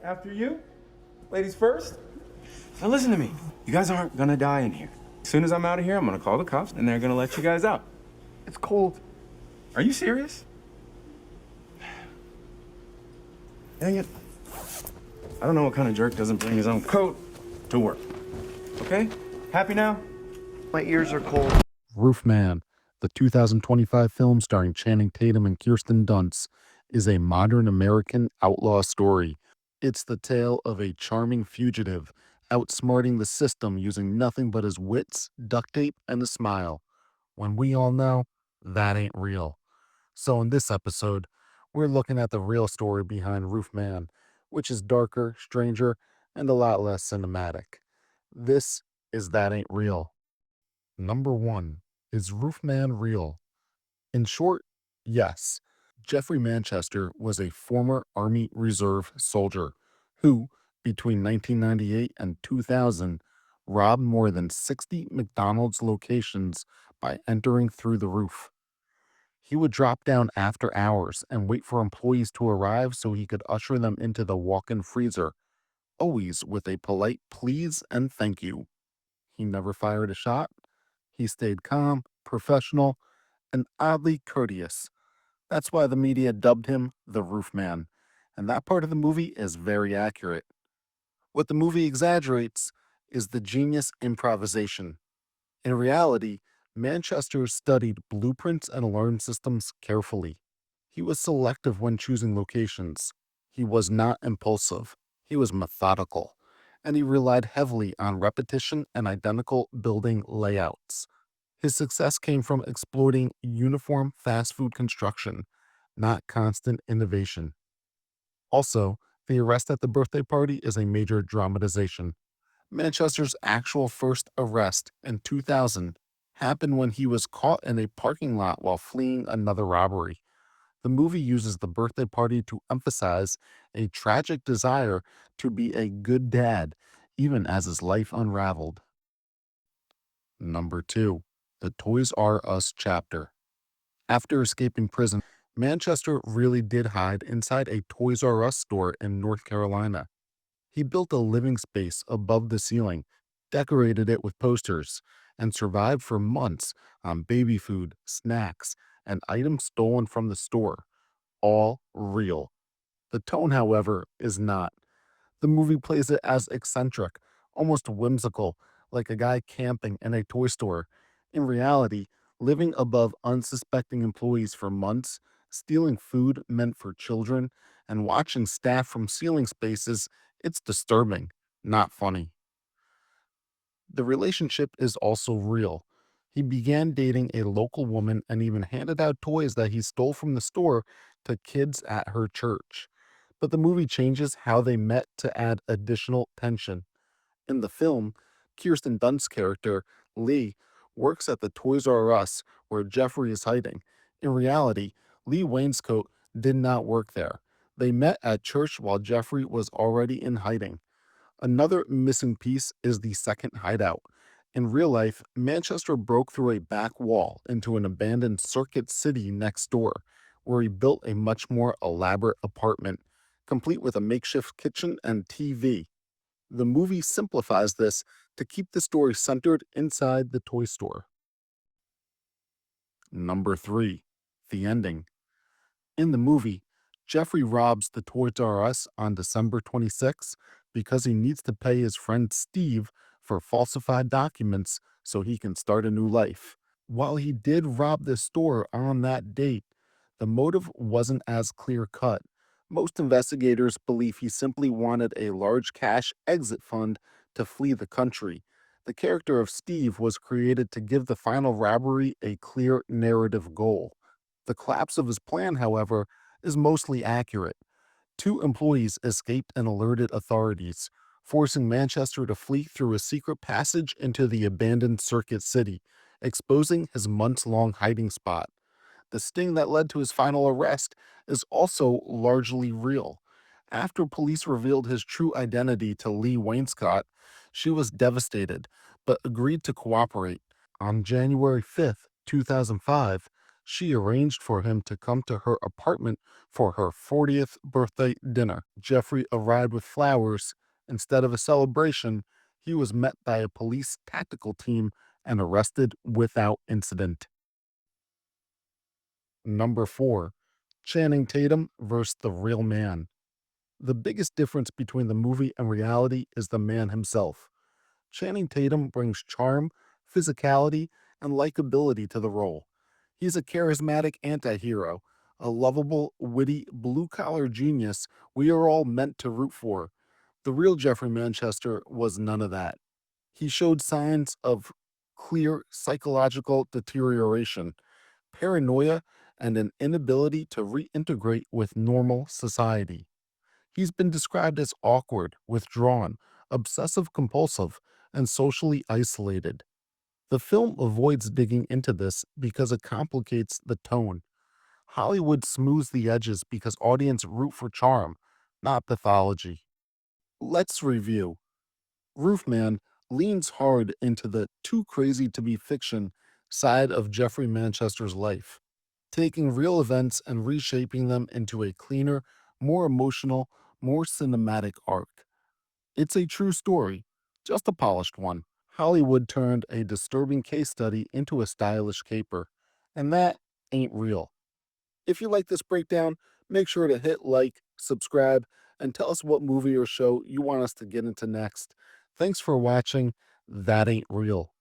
After you. Ladies first. Now listen to me. You guys aren't gonna die in here. As soon as I'm out of here, I'm gonna call the cops and they're gonna let you guys out. It's cold. Are you serious? Dang it. I don't know what kind of jerk doesn't bring his own coat to work. Okay? Happy now? My ears are cold. Roofman, the 2025 film starring Channing Tatum and Kirsten Dunst, is a modern American outlaw story. It's the tale of a charming fugitive outsmarting the system using nothing but his wits, duct tape, and a smile. When we all know that ain't real. So in this episode, we're looking at the real story behind Roofman, which is darker, stranger, and a lot less cinematic. This is That Ain't Real. Number 1. Is Roofman real? In short, yes. Jeffrey Manchester was a former Army Reserve soldier who, between 1998 and 2000, robbed more than 60 McDonald's locations by entering through the roof. He would drop down after hours and wait for employees to arrive so he could usher them into the walk-in freezer, always with a polite please and thank you. He never fired a shot. He stayed calm, professional, and oddly courteous. That's why the media dubbed him the Roofman, and that part of the movie is very accurate. What the movie exaggerates is the genius improvisation. In reality, Manchester studied blueprints and alarm systems carefully. He was selective when choosing locations. He was not impulsive. He was methodical. And he relied heavily on repetition and identical building layouts. His success came from exploiting uniform fast food construction, not constant innovation. Also, the arrest at the birthday party is a major dramatization. Manchester's actual first arrest in 2000 happened when he was caught in a parking lot while fleeing another robbery. The movie uses the birthday party to emphasize a tragic desire to be a good dad, even as his life unraveled. Number 2. The Toys R Us chapter. After escaping prison, Manchester really did hide inside a Toys R Us store in North Carolina. He built a living space above the ceiling, decorated it with posters, and survived for months on baby food, snacks, and items stolen from the store. All real. The tone, however, is not. The movie plays it as eccentric, almost whimsical, like a guy camping in a toy store. In reality, living above unsuspecting employees for months, stealing food meant for children, and watching staff from ceiling spaces, it's disturbing, not funny. The relationship is also real. He began dating a local woman and even handed out toys that he stole from the store to kids at her church. But the movie changes how they met to add additional tension. In the film, Kirsten Dunst's character, Leigh, works at the Toys R Us where Jeffrey is hiding. In reality, Leigh Wainscoat did not work there. They met at church while Jeffrey was already in hiding. Another missing piece is the second hideout. In real life, Manchester broke through a back wall into an abandoned Circuit City next door, where he built a much more elaborate apartment, complete with a makeshift kitchen and TV. The movie simplifies this to keep the story centered inside the toy store. Number 3. The ending. In the movie, Jeffrey robs the Toys R Us on December 26 because he needs to pay his friend Steve for falsified documents so he can start a new life. While he did rob the store on that date, the motive wasn't as clear cut. Most investigators believe he simply wanted a large cash exit fund to flee the country. The character of Steve was created to give the final robbery a clear narrative goal. The collapse of his plan, however, is mostly accurate. 2 employees escaped and alerted authorities, forcing Manchester to flee through a secret passage into the abandoned Circuit City, exposing his months-long hiding spot. The sting that led to his final arrest is also largely real. After police revealed his true identity to Leigh Wainscott, she was devastated, but agreed to cooperate. On January 5th, 2005, She arranged for him to come to her apartment for her 40th birthday dinner. Jeffrey arrived with flowers. Instead of a celebration, he was met by a police tactical team and arrested without incident. Number 4. Channing Tatum versus the real man. The biggest difference between the movie and reality is the man himself. Channing Tatum brings charm, physicality, and likability to the role. He's a charismatic anti-hero, a lovable, witty, blue-collar genius we are all meant to root for. The real Jeffrey Manchester was none of that. He showed signs of clear psychological deterioration, paranoia, and an inability to reintegrate with normal society. He's been described as awkward, withdrawn, obsessive compulsive, and socially isolated. The film avoids digging into this because it complicates the tone. Hollywood smooths the edges because audience root for charm, not pathology. Let's review. Roofman leans hard into the too crazy to be fiction side of Jeffrey Manchester's life, taking real events and reshaping them into a cleaner, more emotional, more cinematic arc. It's a true story, just a polished one. Hollywood turned a disturbing case study into a stylish caper, and that ain't real. If you like this breakdown, make sure to hit like, subscribe, and tell us what movie or show you want us to get into next. Thanks for watching. That ain't real.